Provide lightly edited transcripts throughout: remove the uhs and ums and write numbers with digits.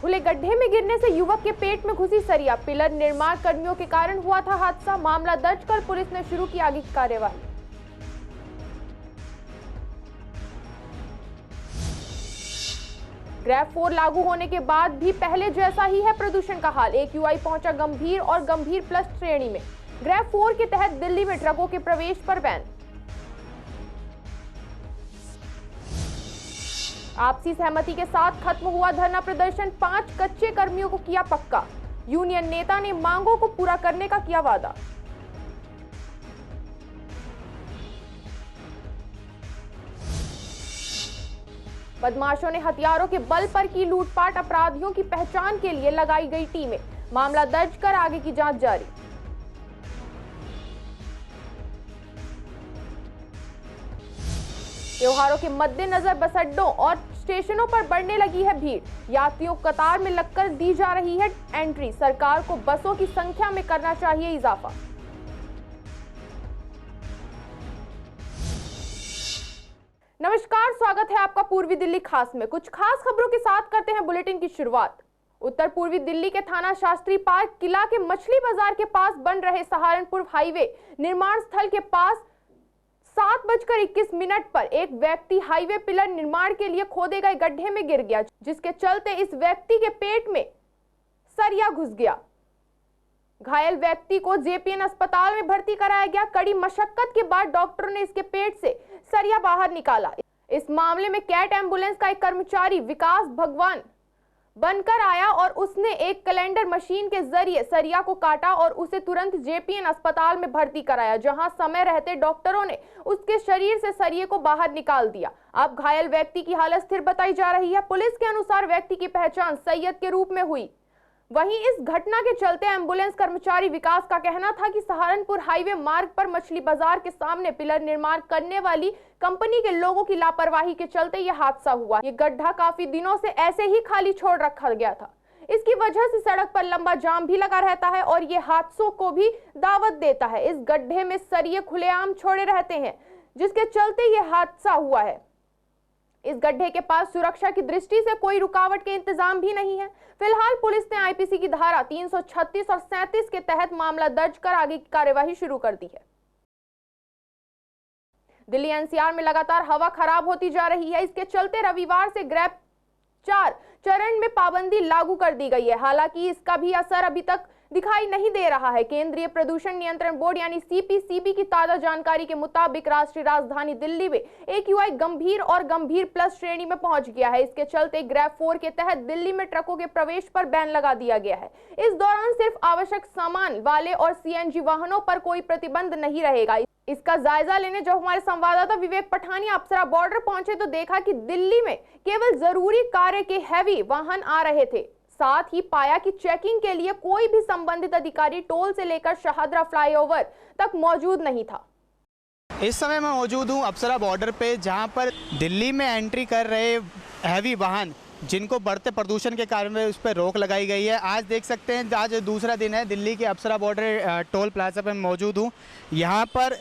खुले गड्ढे में गिरने से युवक के पेट में घुसी सरिया। पिलर निर्माण कर्मियों के कारण हुआ था हादसा। मामला दर्ज कर पुलिस ने शुरू की आगे की कार्यवाही। ग्रेफ 4 लागू होने के बाद भी पहले जैसा ही है प्रदूषण का हाल। AQI पहुंचा गंभीर और गंभीर प्लस श्रेणी में। ग्रेफ 4 के तहत दिल्ली में ट्रकों के प्रवेश पर बैन। आपसी सहमति के साथ खत्म हुआ धरना प्रदर्शन। 5 कच्चे कर्मियों को किया पक्का। यूनियन नेता ने मांगों को पूरा करने का किया वादा। बदमाशों ने हथियारों के बल पर की लूटपाट। अपराधियों की पहचान के लिए लगाई गई टीमें। मामला दर्ज कर आगे की जांच जारी। त्योहारों के मद्देनजर बस अड्डों और स्टेशनों पर बढ़ने लगी है भीड़। यात्रियों कतार में लगकर दी जा रही है एंट्री। सरकार को बसों की संख्या में करना चाहिए इजाफा। नमस्कार, स्वागत है आपका पूर्वी दिल्ली खास में। कुछ खास खबरों के साथ करते हैं बुलेटिन की शुरुआत। उत्तर पूर्वी दिल्ली के थाना शास्त्री पार्क किला के मछली बाजार के पास बन रहे सहारनपुर हाईवे निर्माण स्थल के पास 7:21 पर एक व्यक्ति हाईवे पिलर निर्माण के लिए खोदे गए गड्ढे में गिर गया, जिसके चलते इस व्यक्ति के पेट में सरिया घुस गया। घायल व्यक्ति को JPN अस्पताल में भर्ती कराया गया। कड़ी मशक्कत के बाद डॉक्टरों ने इसके पेट से सरिया बाहर निकाला। इस मामले में कैट एम्बुलेंस का एक कर्मचारी विकास भगवान बनकर आया और उसने एक कैलेंडर मशीन के जरिए सरिया को काटा और उसे तुरंत JPN अस्पताल में भर्ती कराया, जहां समय रहते डॉक्टरों ने उसके शरीर से सरिये को बाहर निकाल दिया। अब घायल व्यक्ति की हालत स्थिर बताई जा रही है। पुलिस के अनुसार व्यक्ति की पहचान सैयद के रूप में हुई। वहीं इस घटना के चलते एम्बुलेंस कर्मचारी विकास का कहना था कि सहारनपुर हाईवे मार्ग पर मछली बाजार के सामने पिलर निर्माण करने वाली कंपनी के लोगों की लापरवाही के चलते यह हादसा हुआ। ये गड्ढा काफी दिनों से ऐसे ही खाली छोड़ रखा गया था। इसकी वजह से सड़क पर लंबा जाम भी लगा रहता है और ये हादसों को भी दावत देता है। इस गड्ढे में सरिये खुलेआम छोड़े रहते हैं, जिसके चलते ये हादसा हुआ है। इस गड्ढे के पास सुरक्षा की दृष्टि से कोई रुकावट के इंतजाम भी नहीं है। फिलहाल पुलिस ने IPC की धारा 336 और 37 के तहत मामला दर्ज कर आगे की कार्यवाही शुरू कर दी है। दिल्ली NCR में लगातार हवा खराब होती जा रही है। इसके चलते रविवार से ग्रेफ 4 चरण में पाबंदी लागू कर दी गई है। हालांकि इसका भी असर अभी तक दिखाई नहीं दे रहा है। केंद्रीय प्रदूषण नियंत्रण बोर्ड यानी CPCB की ताजा जानकारी के मुताबिक राष्ट्रीय राजधानी दिल्ली में AQI गंभीर और गंभीर प्लस श्रेणी में पहुंच गया है। इसके चलते ग्रेफ 4 के तहत दिल्ली में ट्रकों के प्रवेश पर बैन लगा दिया गया है। इस दौरान सिर्फ आवश्यक सामान वाले और CNG वाहनों पर कोई प्रतिबंध नहीं रहेगा। इसका जायजा लेने जब हमारे संवाददाता विवेक पठानिया अप्सरा बॉर्डर पहुंचे तो देखा कि दिल्ली में केवल जरूरी कार्य के हैवी वाहन आ रहे थे। साथ ही पाया कि चेकिंग के लिए कोई भी संबंधित अधिकारी टोल से लेकर शाहदरा फ्लाईओवर तक मौजूद नहीं था। इस समय मैं मौजूद हूं अप्सरा बॉर्डर पे, जहां पर दिल्ली में एंट्री कर रहे हैवी वाहन जिनको बढ़ते प्रदूषण के कारण में उस पर रोक लगाई गई है। आज देख सकते हैं, आज दूसरा दिन है दिल्ली के अप्सरा बॉर्डर टोल प्लाजा पे मौजूद हूँ। यहाँ पर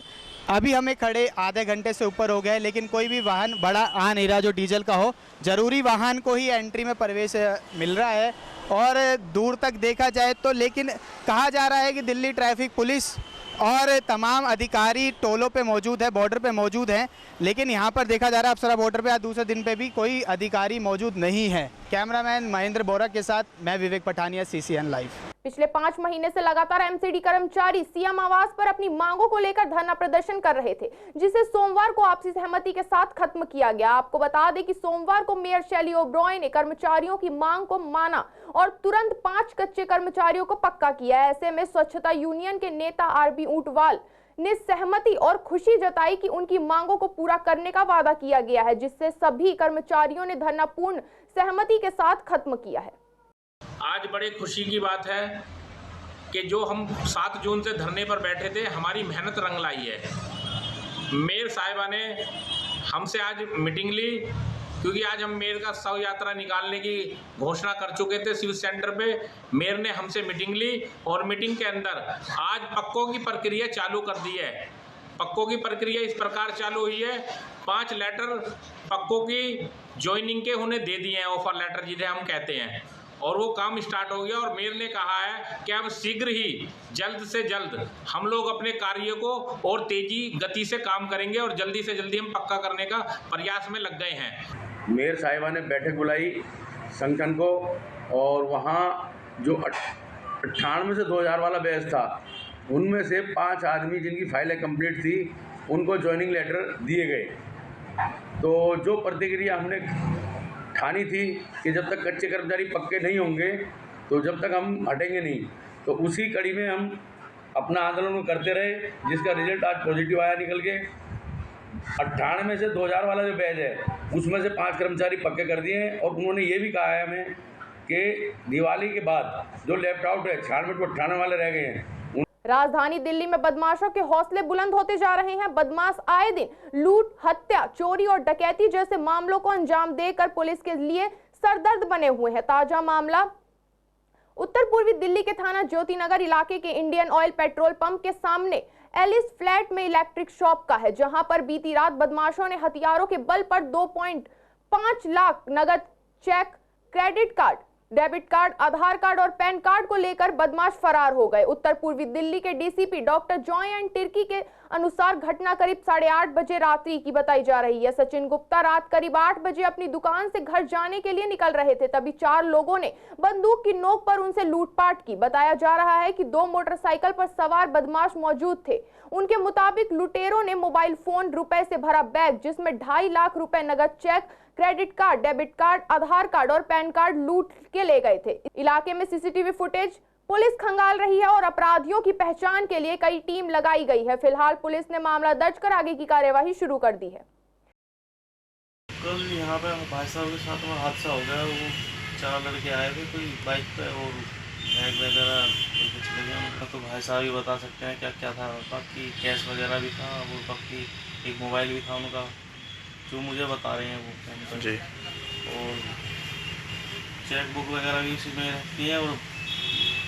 अभी हमें खड़े आधे घंटे से ऊपर हो गए, लेकिन कोई भी वाहन बड़ा आ नहीं रहा जो डीजल का हो। ज़रूरी वाहन को ही एंट्री में प्रवेश मिल रहा है और दूर तक देखा जाए तो, लेकिन कहा जा रहा है कि दिल्ली ट्रैफिक पुलिस और तमाम अधिकारी टोलों पे मौजूद है, बॉर्डर पे मौजूद हैं, लेकिन यहाँ पर देखा जा रहा है अप्सरा बॉर्डर पे आज दूसरे दिन पे भी कोई अधिकारी मौजूद नहीं है। कैमरामैन महेंद्र बोरा के साथ मैं विवेक पठानिया, CCN लाइव। पिछले 5 महीने से लगातार MCD कर्मचारी CM आवास पर अपनी मांगों को लेकर धरना प्रदर्शन कर रहे थे, जिसे सोमवार को आपसी सहमति के साथ खत्म किया गया। आपको बता दें कि सोमवार को मेयर शैली ओब्रॉय ने कर्मचारियों की मांग को माना और तुरंत 5 कच्चे कर्मचारियों को पक्का किया। ऐसे में स्वच्छता यूनियन के नेता RB ऊंटवाल ने सहमति और खुशी जताई कि उनकी मांगों को पूरा करने का वादा किया गया है, जिससे सभी कर्मचारियों ने धरना पूर्ण सहमति के साथ खत्म किया है। आज बड़े खुशी की बात है कि जो हम 7 जून से धरने पर बैठे थे, हमारी मेहनत रंग लाई है। मेयर साहिबा ने हमसे आज मीटिंग ली, क्योंकि आज हम मेयर का शव यात्रा निकालने की घोषणा कर चुके थे सिविल सेंटर पे। मेयर ने हमसे मीटिंग ली और मीटिंग के अंदर आज पक्कों की प्रक्रिया चालू कर दी है। पक्कों की प्रक्रिया इस प्रकार चालू हुई है, 5 लेटर पक्कों की ज्वाइनिंग के उन्हें दे दिए हैं, ऑफर लेटर जिन्हें हम कहते हैं, और वो काम स्टार्ट हो गया और मेयर ने कहा है कि अब शीघ्र ही जल्द से जल्द हम लोग अपने कार्य को और तेजी गति से काम करेंगे और जल्दी से जल्दी हम पक्का करने का प्रयास में लग गए हैं। मेयर साहिबा ने बैठक बुलाई संगठन को और वहाँ जो 98 से 2000 वाला बैच था उनमें से 5 आदमी जिनकी फाइलें कंप्लीट थी उनको ज्वाइनिंग लेटर दिए गए। तो जो प्रतिक्रिया हमने ठानी थी कि जब तक कच्चे कर्मचारी पक्के नहीं होंगे तो जब तक हम हटेंगे नहीं, तो उसी कड़ी में हम अपना आंदोलन करते रहे, जिसका रिजल्ट आज पॉजिटिव आया निकल के। 98 से 2000 वाला जो बैच है उसमें से 5 कर्मचारी पक्के कर दिए हैं और उन्होंने ये भी कहा है हमें कि दिवाली के बाद जो लेफ्ट आउट है 96 to 98 वाले रह गए हैं। राजधानी दिल्ली में बदमाशों के हौसले बुलंद होते जा रहे हैं। बदमाश आए दिन लूट, हत्या, चोरी और डकैती जैसे मामलों को अंजाम देकर पुलिस के लिए सरदर्द बने हुए हैं। ताजा मामला उत्तर पूर्वी दिल्ली के थाना ज्योति नगर इलाके के इंडियन ऑयल पेट्रोल पंप के सामने एलिस फ्लैट में इलेक्ट्रिक शॉप का है, जहां पर बीती रात बदमाशों ने हथियारों के बल पर 2.5 लाख नगद cheque, credit card, debit card, Aadhaar card और पैन कार्ड को लेकर बदमाश फरार हो गए। उत्तर पूर्वी दिल्ली के DCP doctor Joy and Tirkey के अनुसार घटना करीब 8:30 बजे रात्रि की बताई जा रही है। सचिन गुप्ता रात करीब 8 बजे अपनी दुकान से घर जाने के लिए निकल रहे थे, तभी 4 लोगों ने बंदूक की नोक पर उनसे लूटपाट की। बताया जा रहा है कि 2 मोटरसाइकिल पर सवार बदमाश मौजूद थे। उनके मुताबिक लुटेरों ने मोबाइल फोन, रुपए से भरा बैग जिसमें 2.5 लाख रुपए नगद cheque, credit card, debit card, Aadhaar card और पैन कार्ड लूट के ले गए थे। इलाके में सीसीटीवी फुटेज पुलिस खंगाल रही है और अपराधियों की पहचान के लिए कई टीम लगाई गई है। फिलहाल पुलिस ने मामला दर्ज कर आगे की कार्यवाही शुरू कर दी है। कल यहाँ पे भाई साहब के साथ में हादसा हो गया। वो 4 लड़के आए थे कोई बाइक पे और बैग वगैरह लेके चले गए। उनका तो भाई साहब ही बता सकते हैं क्या क्या था। बाकी कैश वगैरह भी था, वो बाकी एक मोबाइल भी था उनका, जो मुझे बता रहे हैं वो जी। और चेक बुक वगैरह भी इसी में रहती है और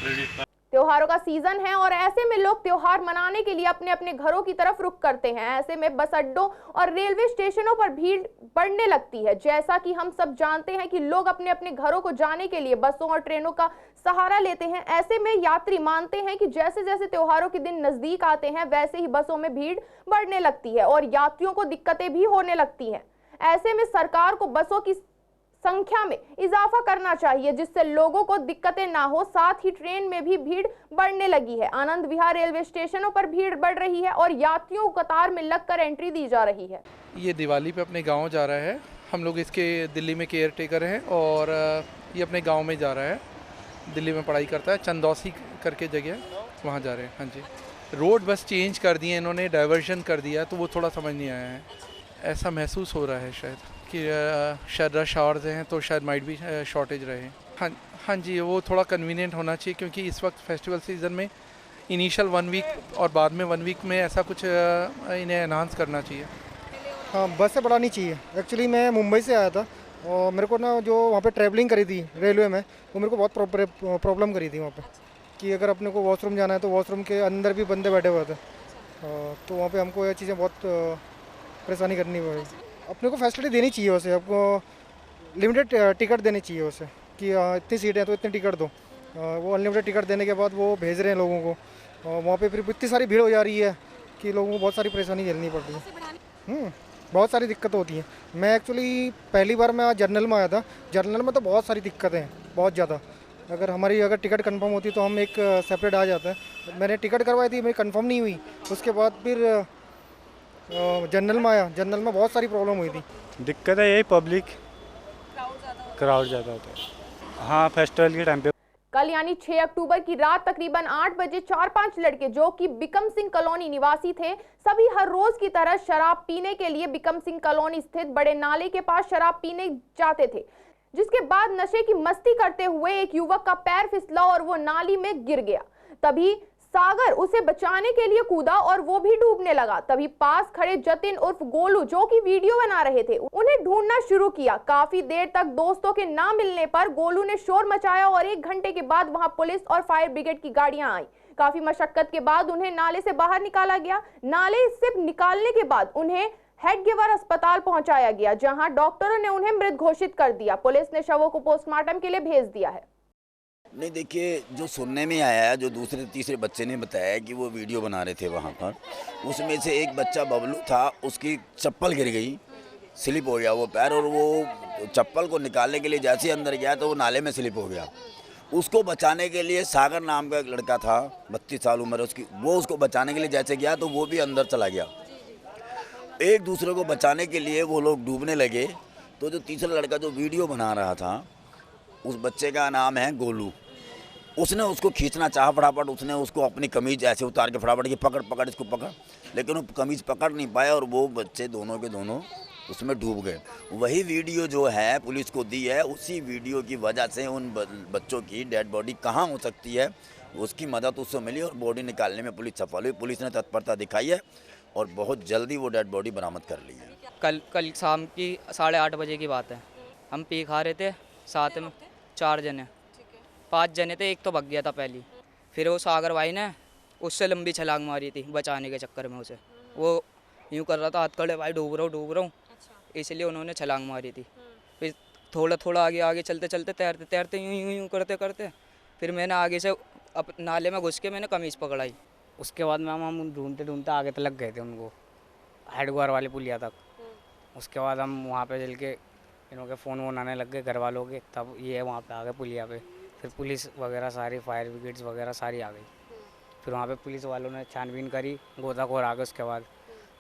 क्रेडिट कार्ड। त्योहारों का सीजन है और ऐसे में लोग त्योहार मनाने के लिए अपने अपने घरों की तरफ रुख करते हैं। ऐसे में बस अड्डों और रेलवे स्टेशनों पर भीड़ बढ़ने लगती है। जैसा कि हम सब जानते हैं कि लोग अपने अपने घरों को जाने के लिए बसों और ट्रेनों का सहारा लेते हैं। ऐसे में यात्री मानते हैं कि जैसे जैसे त्योहारों के दिन नजदीक आते हैं वैसे ही बसों में भीड़ बढ़ने लगती है और यात्रियों को दिक्कतें भी होने लगती हैं। ऐसे में सरकार को बसों की संख्या में इजाफा करना चाहिए जिससे लोगों को दिक्कतें ना हो। साथ ही ट्रेन में भी भीड़ बढ़ने लगी है। आनंद विहार रेलवे स्टेशनों पर भीड़ बढ़ रही है और यात्रियों को कतार में लगकर एंट्री दी जा रही है। ये दिवाली पे अपने गांव जा रहा है। हम लोग इसके दिल्ली में केयर टेकर हैं और ये अपने गांव में जा रहा है। दिल्ली में पढ़ाई करता है, चंदौसी करके जगह, वहाँ जा रहे हैं। हाँ जी, रोड बस चेंज कर दिए इन्होंने, डाइवर्शन कर दिया, तो वो थोड़ा समझ नहीं आया है। ऐसा महसूस हो रहा है शायद कि शायद रश आवर्स हैं तो शायद माइट भी शॉर्टेज रहे। हाँ जी, वो थोड़ा कन्वीनियंट होना चाहिए क्योंकि इस वक्त फेस्टिवल सीज़न में इनिशियल 1 वीक और बाद में 1 वीक में ऐसा कुछ इन्हें एनहांस करना चाहिए। हाँ, बस से बढ़ानी चाहिए। एक्चुअली मैं मुंबई से आया था और मेरे को ना जो वहाँ पे ट्रैवलिंग करी थी रेलवे में, वो मेरे को बहुत प्रॉब्लम करी थी वहाँ पे कि अगर अपने को वॉशरूम जाना है तो वॉशरूम के अंदर भी बंदे बैठे हुए थे, तो वहाँ पे हमको ये चीज़ें बहुत परेशानी करनी पड़ी। अपने को फैसिलिटी देनी चाहिए उसे, आपको लिमिटेड टिकट देनी चाहिए उसे कि इतनी सीटें हैं तो इतनी टिकट दो। वो अनलिमिटेड टिकट देने के बाद वो भेज रहे हैं लोगों को, वहाँ पे फिर इतनी सारी भीड़ हो जा रही है कि लोगों को बहुत सारी परेशानी झेलनी पड़ रही है। बहुत सारी दिक्कत होती हैं। मैं एक्चुअली पहली बार मैं जर्नल में आया था। जर्नल में तो बहुत सारी दिक्कतें हैं, बहुत ज़्यादा। अगर टिकट कंफर्म होती तो हम एक सेपरेट आ जाता है। मैंने टिकट करवाई थी, मेरी कंफर्म नहीं हुई, उसके बाद फिर जनरल में आया। जनरल में बहुत सारी प्रॉब्लम हुई थी। दिक्कत है यही, पब्लिक क्राउड ज़्यादा होता है। हाँ, फेस्टिवल के टाइम पे कल यानी 6 अक्टूबर की रात तकरीबन 8 बजे 4-5 लड़के जो कि बिकम सिंह कॉलोनी निवासी थे, सभी हर रोज की तरह शराब पीने के लिए बिकम सिंह कॉलोनी स्थित बड़े नाले के पास शराब पीने जाते थे, जिसके बाद नशे की मस्ती करते हुए एक युवक का पैर फिसला और वो नाली में गिर गया। तभी सागर उसे बचाने के लिए कूदा और वो भी डूबने लगा। तभी पास खड़े जतिन उर्फ गोलू जो कि वीडियो बना रहे थे, उन्हें ढूंढना शुरू किया। काफी देर तक दोस्तों के ना मिलने पर गोलू ने शोर मचाया और 1 घंटे के बाद वहां पुलिस और फायर ब्रिगेड की गाड़ियां आई। काफी मशक्कत के बाद उन्हें नाले से बाहर निकाला गया। नाले से निकालने के बाद उन्हें हेडगेवर अस्पताल पहुंचाया गया, जहां डॉक्टरों ने उन्हें मृत घोषित कर दिया। पुलिस ने शवों को पोस्टमार्टम के लिए भेज दिया है। नहीं, देखिए, जो सुनने में आया है, जो दूसरे तीसरे बच्चे ने बताया कि वो वीडियो बना रहे थे वहाँ पर, उसमें से एक बच्चा बबलू था, उसकी चप्पल गिर गई, स्लिप हो गया वो पैर, और वो चप्पल को निकालने के लिए जैसे ही अंदर गया तो वो नाले में स्लिप हो गया। उसको बचाने के लिए सागर नाम का एक लड़का था, 32 साल उम्र उसकी, वो उसको बचाने के लिए जैसे गया तो वो भी अंदर चला गया। एक दूसरे को बचाने के लिए वो लोग डूबने लगे, तो जो तीसरा लड़का जो वीडियो बना रहा था, उस बच्चे का नाम है गोलू, उसने उसको खींचना चाहा फटाफट, उसने उसको अपनी कमीज ऐसे उतार के फटाफट की पकड़ इसको पकड़, लेकिन वो कमीज पकड़ नहीं पाया और वो बच्चे दोनों के दोनों उसमें डूब गए। वही वीडियो जो है पुलिस को दी है, उसी वीडियो की वजह से उन बच्चों की डेड बॉडी कहाँ हो सकती है उसकी मदद उससे मिली और बॉडी निकालने में पुलिस सफल हुई। पुलिस ने तत्परता दिखाई है और बहुत जल्दी वो डेड बॉडी बरामद कर ली है। कल शाम की 8:30 बजे की बात है। हम पी खा रहे थे साथ में 4 जने, 5 जने थे, एक तो भाग गया था पहली। फिर वो सागर भाई ने उससे लंबी छलांग मारी थी बचाने के चक्कर में उसे। वो यूँ कर रहा था हाथ खड़े, भाई डूब रहा हूँ, इसलिए उन्होंने छलांग मारी थी। फिर थोड़ा आगे चलते तैरते यूँ करते फिर मैंने आगे से नाले में घुस के मैंने कमीज पकड़ाई। उसके बाद में हम ढूंढते आगे तक गए थे उनको, हेडग्वार वाली पुलिया तक। उसके बाद हम वहाँ पे चल के इन्हों के फ़ोन वोन आने लग गए घर वालों के, तब ये वहाँ पे आ गए पुलिया पे। फिर पुलिस वगैरह सारी, फायर ब्रिगेड्स वगैरह सारी आ गई। फिर वहाँ पे पुलिस वालों ने छानबीन करी, गोताखोर आ गए। उसके बाद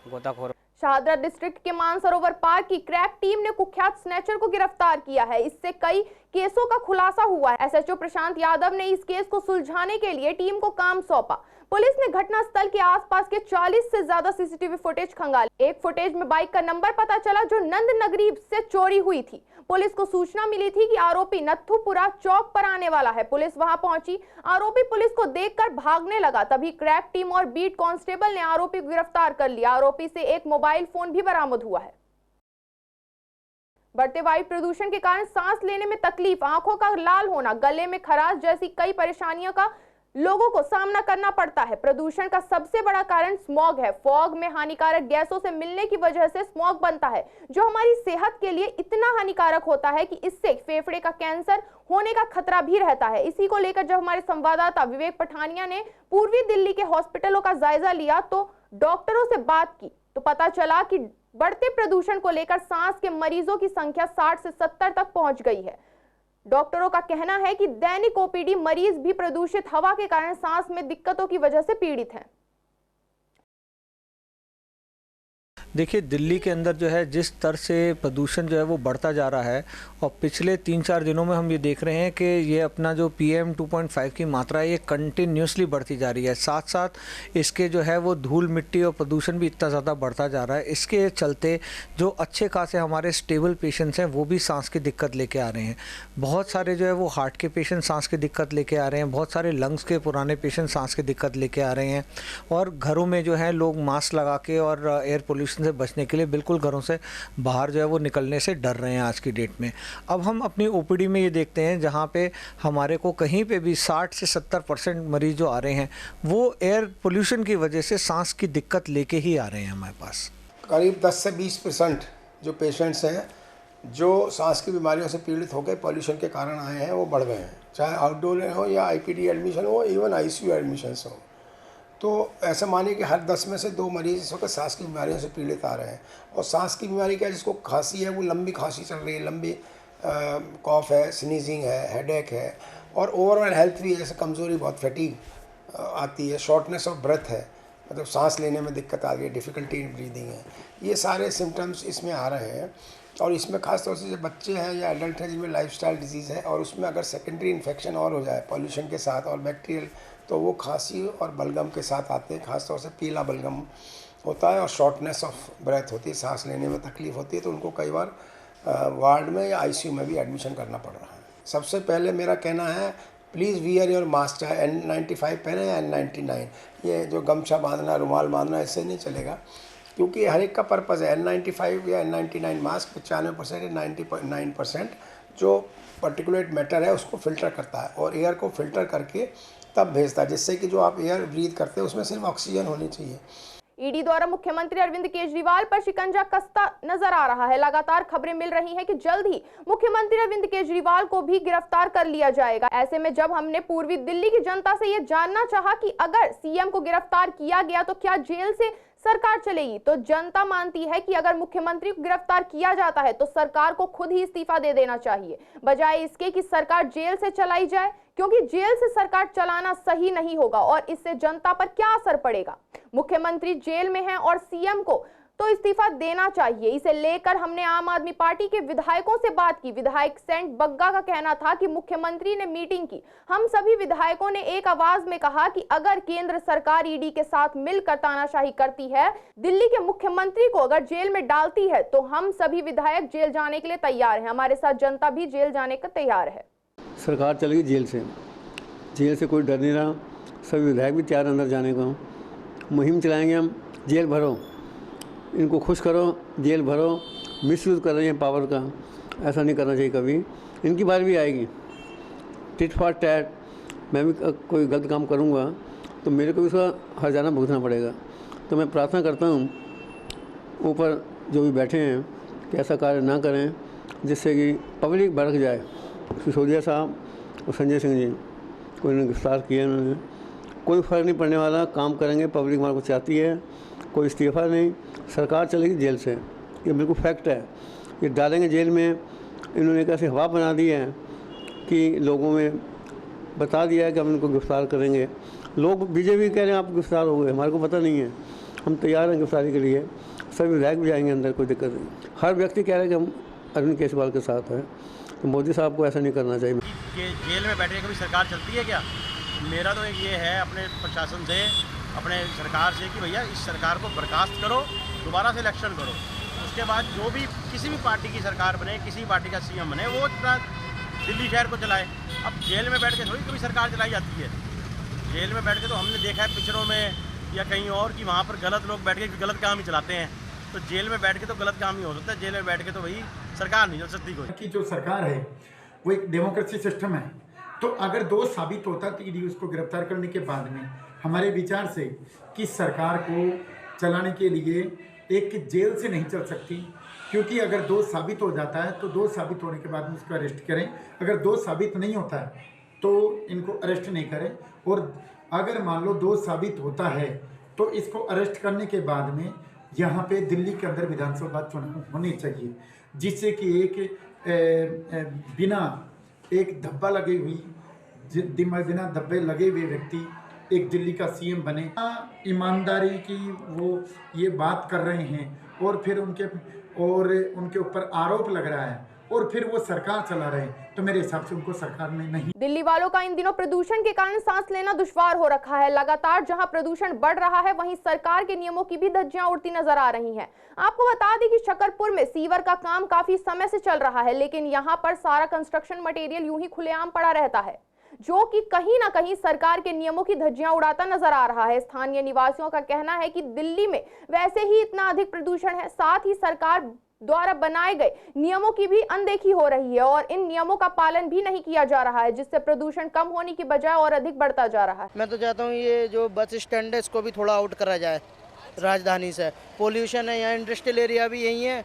गोताखोर शाहदरा डिस्ट्रिक्ट के मानसरोवर पार्क की क्रैक टीम ने कुख्यात स्नैचर को गिरफ्तार किया है। इससे कई केसों का खुलासा हुआ है। एसएचओ प्रशांत यादव ने इस केस को सुलझाने के लिए टीम को काम सौंपा। पुलिस ने घटनास्थल के आसपास के 40 से ज्यादा सीसीटीवी फुटेज खंगाली। एक फुटेज में बाइक का नंबर पता चला जो नंद नगरी से चोरी हुई थी। पुलिस को सूचना मिली थी कि आरोपी नत्थुपुरा चौक पर आने वाला है। पुलिस वहां पहुंची, आरोपी पुलिस को देखकर भागने लगा। तभी क्रैक टीम और बीट कांस्टेबल ने आरोपी को गिरफ्तार कर लिया। आरोपी से एक मोबाइल फोन भी बरामद हुआ है। बढ़ते वायु प्रदूषण के कारण सांस लेने में तकलीफ, आंखों का लाल होना, गले में खराश जैसी कई परेशानियों का लोगों को सामना करना पड़ता है। प्रदूषण का सबसे बड़ा कारण स्मॉग है। फॉग में हानिकारक गैसों से मिलने की वजह से स्मॉग बनता है, जो हमारी सेहत के लिए इतना हानिकारक होता है कि इससे फेफड़े का कैंसर होने का खतरा भी रहता है। इसी को लेकर जब हमारे संवाददाता विवेक पठानिया ने पूर्वी दिल्ली के हॉस्पिटलों का जायजा लिया तो डॉक्टरों से बात की तो पता चला कि बढ़ते प्रदूषण को लेकर सांस के मरीजों की संख्या 60 से 70 तक पहुंच गई है। डॉक्टरों का कहना है कि दैनिक ओपीडी मरीज भी प्रदूषित हवा के कारण सांस में दिक्कतों की वजह से पीड़ित हैं। देखिए, दिल्ली के अंदर जो है जिस स्तर से प्रदूषण जो है वो बढ़ता जा रहा है और पिछले 3-4 दिनों में हम ये देख रहे हैं कि ये अपना जो PM 2.5 की मात्रा है ये कंटिन्यूसली बढ़ती जा रही है। साथ साथ इसके जो है वो धूल मिट्टी और प्रदूषण भी इतना ज़्यादा बढ़ता जा रहा है। इसके चलते जो अच्छे खासे हमारे स्टेबल पेशेंट्स हैं वो भी सांस की दिक्कत लेके आ रहे हैं। बहुत सारे जो है वो हार्ट के पेशेंट सांस की दिक्कत लेके आ रहे हैं, बहुत सारे लंग्स के पुराने पेशेंट सांस की दिक्कत लेके आ रहे हैं। और घरों में जो है लोग मास्क लगा के और एयर पोल्यूशन से बचने के लिए बिल्कुल घरों से बाहर जो है वो निकलने से डर रहे हैं आज की डेट में। अब हम अपनी ओपीडी में ये देखते हैं जहाँ पे हमारे को कहीं पे भी 60 से 70% मरीज जो आ रहे हैं वो एयर पोल्यूशन की वजह से सांस की दिक्कत लेके ही आ रहे हैं हमारे पास। करीब 10 से 20% जो पेशेंट्स हैं जो सांस की बीमारियों से पीड़ित होकर पॉल्यूशन के कारण आए हैं वो बढ़ गए हैं, चाहे आउटडोर हो या IPD एडमिशन हो, इवन ICU एडमिशन्स हो। तो ऐसा मानिए कि हर 10 में से 2 मरीज इस वक्त सांस की बीमारियों से पीड़ित आ रहे हैं। और सांस की बीमारी क्या है, जिसको खांसी है वो लंबी खांसी चल रही है, लंबी कॉफ है, स्नीजिंग है, हेडेक है और ओवरऑल हेल्थ भी जैसे कमज़ोरी, बहुत फैटीग आती है, शॉर्टनेस ऑफ ब्रेथ है, मतलब सांस लेने में दिक्कत आ रही है, डिफ़िकल्टी इन ब्रीदिंग है। ये सारे सिम्टम्स इसमें आ रहे हैं। और इसमें ख़ास तौर से जो बच्चे हैं या एडल्ट हैं जिनमें लाइफस्टाइल डिजीज़ है और उसमें अगर सेकेंडरी इन्फेक्शन और हो जाए पॉल्यूशन के साथ और बैक्टीरियल, तो वो खांसी और बलगम के साथ आते हैं। ख़ास तौर से पीला बलगम होता है और शॉर्टनेस ऑफ ब्रेथ होती है, सांस लेने में तकलीफ़ होती है। तो उनको कई बार वार्ड में या ICU में भी एडमिशन करना पड़ रहा है। सबसे पहले मेरा कहना है प्लीज़ वियर योर मास्क, चाहे N95 पहने या N99। ये जो गमछा बांधना, रुमाल बांधना, इससे नहीं चलेगा, क्योंकि हर एक का पर्पज़ है। N95 या N99 मास्क 95% या 99% जो पर्टिकुलेट मैटर है उसको फ़िल्टर करता है और एयर को फ़िल्टर करके तब भेजता है, जिससे कि जो आप एयर ब्रीथ करते हैं उसमें सिर्फ ऑक्सीजन होनी चाहिए। ईडी द्वारा मुख्यमंत्री अरविंद केजरीवाल पर शिकंजा कसता नजर आ रहा है। लगातार खबरें मिल रही हैं कि जल्द ही मुख्यमंत्री अरविंद केजरीवाल को भी गिरफ्तार कर लिया जाएगा। ऐसे में जब हमने पूर्वी दिल्ली की जनता से यह जानना चाहा कि अगर सीएम को गिरफ्तार किया गया तो क्या जेल से सरकार चलेगी, तो जनता मानती है कि अगर मुख्यमंत्री को गिरफ्तार किया जाता है तो सरकार को खुद ही इस्तीफा दे देना चाहिए, बजाय इसके कि सरकार जेल से चलाई जाए, क्योंकि जेल से सरकार चलाना सही नहीं होगा और इससे जनता पर क्या असर पड़ेगा। मुख्यमंत्री जेल में हैं और सीएम को तो इस्तीफा देना चाहिए। इसे लेकर हमने आम आदमी पार्टी के विधायकों से बात की। विधायक सेंट बग्गा का कहना था कि मुख्यमंत्री ने मीटिंग की। हम सभी विधायकों ने एक आवाज में कहा कि अगर केंद्र सरकार ईडी के साथ मिलकर तानाशाही करती है, दिल्ली के मुख्यमंत्री को अगर जेल में डालती है, तो हम सभी विधायक जेल जाने के लिए तैयार हैं। हमारे साथ जनता भी जेल जाने का तैयार है। सरकार चलेगी जेल से कोई डर नहीं रहा। सभी विधायक भी तैयार अंदर जाने को। मुहिम चलाएंगे हम, जेल भरो, इनको खुश करो, जेल भरो। मिसयूज़ कर रहे हैं पावर का, ऐसा नहीं करना चाहिए कभी। इनकी बारी भी आएगी, टिट फॉर टैट। मैं भी कोई गलत काम करूँगा तो मेरे को भी उसका हर्जाना भुगतना पड़ेगा। तो मैं प्रार्थना करता हूँ ऊपर जो भी बैठे हैं कि ऐसा कार्य ना करें जिससे कि पब्लिक भड़क जाए। सिसोदिया साहब और संजय सिंह जी को इन्होंने गिरफ्तार किया। इन्होंने कोई फ़र्क नहीं पड़ने वाला, काम करेंगे, पब्लिक हमारे को चाहती है। कोई इस्तीफा नहीं, सरकार चलेगी जेल से, ये बिल्कुल फैक्ट है। ये डालेंगे जेल में। इन्होंने एक ऐसी हवा बना दी है कि लोगों में बता दिया है कि हम इनको गिरफ्तार करेंगे। लोग बीजेपी कह रहे हैं आप गिरफ्तार हो गए, हमारे को पता नहीं है। हम तैयार हैं गिरफ्तारी के लिए, सभी विधायक भी जाएंगे अंदर, कोई दिक्कत नहीं। हर व्यक्ति कह रहा है कि हम अरविंद केजरीवाल के साथ हैं, तो मोदी साहब को ऐसा नहीं करना चाहिए। कि जेल में बैठे कभी सरकार चलती है क्या? मेरा तो एक ये है अपने प्रशासन से, अपने सरकार से कि भैया इस सरकार को बर्खास्त करो, दोबारा से इलेक्शन करो। उसके बाद जो भी किसी भी पार्टी की सरकार बने, किसी पार्टी का सीएम बने, वो अपना दिल्ली शहर को चलाए। अब जेल में बैठ के थोड़ी कभी सरकार चलाई जाती है। जेल में बैठ के तो हमने देखा है पिक्चरों में या कहीं और कि वहाँ पर गलत लोग बैठ के गलत काम ही चलाते हैं। तो जेल में बैठ के तो गलत काम ही हो सकता है। जेल में बैठ के तो वही सरकार नहीं चल सकती कोई। कि जो सरकार है वो एक डेमोक्रेसी सिस्टम है, तो अगर दोष साबित होता तो ईडी उसको गिरफ्तार करने के बाद में हमारे विचार से कि सरकार को चलाने के लिए एक जेल से नहीं चल सकती, क्योंकि अगर दोष साबित हो जाता है तो दोष साबित होने के बाद में उसको अरेस्ट करें। अगर दोष साबित नहीं होता है तो इनको अरेस्ट नहीं करें, और अगर मान लो दोष साबित होता है तो इसको अरेस्ट करने के बाद में यहाँ पे दिल्ली के अंदर विधानसभा चुनाव होने चाहिए, जिससे कि एक बिना एक धब्बा लगे हुई बिना धब्बे लगे हुए व्यक्ति एक दिल्ली का सीएम बने। ईमानदारी की वो ये बात कर रहे हैं और फिर उनके ऊपर आरोप लग रहा है और फिर वो सरकार चला रहे हैं, तो मेरे हिसाब से उनको सरकार में नहीं। दिल्ली वालों का इन दिनों प्रदूषण के कारण सांस लेना दुश्वार हो रखा है। लगातार जहां प्रदूषण बढ़ रहा है, वहीं सरकार के नियमों की भी धज्जियां उड़ती नजर आ रही हैं। आपको बता दें कि शकरपुर में सीवर का काम काफी समय से चल रहा है, लेकिन यहां पर सारा कंस्ट्रक्शन मटेरियल यूं ही खुलेआम पड़ा रहता है, जो कि कहीं ना कहीं सरकार के नियमों की धज्जियां उड़ाता नजर आ रहा है। स्थानीय निवासियों का कहना है कि दिल्ली में वैसे ही इतना अधिक प्रदूषण है, साथ ही सरकार द्वारा बनाए गए नियमों की भी अनदेखी हो रही है और इन नियमों का पालन भी नहीं किया जा रहा है, जिससे प्रदूषण कम होने की बजाय और अधिक बढ़ता जा रहा है। मैं तो चाहता हूँ ये जो बस स्टैंड है इसको भी थोड़ा आउट करा जाए राजधानी से। पोल्यूशन है, यहाँ इंडस्ट्रियल एरिया भी यही है,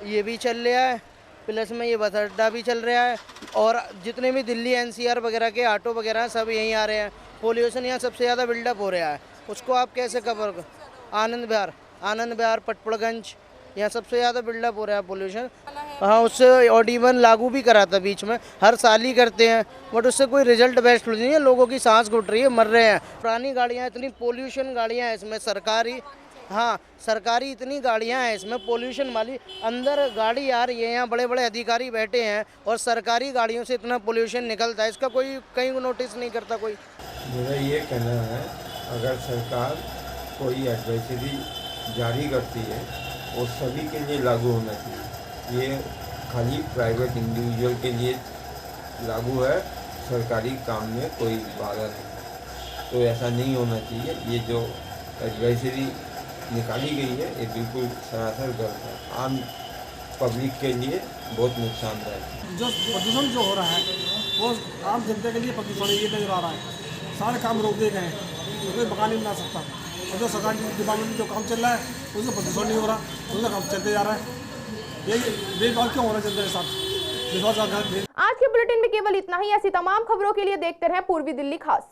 ये भी चल रहा है, प्लस में ये बस अड्डा भी चल रहा है, और जितने भी दिल्ली एनसीआर वगैरह के ऑटो वगैरह सब यहीं आ रहे हैं। पोल्यूशन यहाँ सबसे ज़्यादा बिल्डअप हो रहा है, उसको आप कैसे कवर? आनंद विहार पटपड़गंज, यहाँ सबसे ज़्यादा बिल्डअप हो रहा है पोल्यूशन। हाँ, उससे ऑड-इवन लागू भी करा था बीच में, हर साल ही करते हैं, बट उससे कोई रिजल्ट बेस्ट नहीं है। लोगों की सांस घुट रही है, मर रहे हैं। पुरानी गाड़ियाँ, इतनी पोल्यूशन गाड़ियाँ हैं इसमें, सरकारी इतनी गाड़ियाँ हैं इसमें पोल्यूशन वाली। अंदर गाड़ी आ रही है, यहाँ बड़े बड़े अधिकारी बैठे हैं और सरकारी गाड़ियों से इतना पोल्यूशन निकलता है, इसका कोई कहीं नोटिस नहीं करता कोई। मेरा ये कहना है, अगर सरकार कोई एडवाइजरी जारी करती है वो सभी के लिए लागू होना चाहिए। ये खाली प्राइवेट इंडिविजुअल के लिए लागू है, सरकारी काम में कोई बाधा नहीं। तो ऐसा नहीं होना चाहिए। ये जो एडवाइजरी निकाली गई है ये बिल्कुल सरासर गलत है, आम पब्लिक के लिए बहुत नुकसानदायक है। जो प्रदूषण जो हो रहा है वो आम जनता के लिए प्रदूषण ये नजर आ रहा है। सारे काम रोक दिए गए हैं, कोई मकान नहीं बना सकता। और जो सरकारी डिपार्टमेंट में जो काम चल रहा है उसमें प्रदूषण नहीं हो रहा, उसका काम चलते जा रहा है। ये बेकार क्यों हो रहा है जनता के साथ? आज के बुलेटिन में केवल इतना ही। ऐसी तमाम खबरों के लिए देखते रहें पूर्वी दिल्ली खास।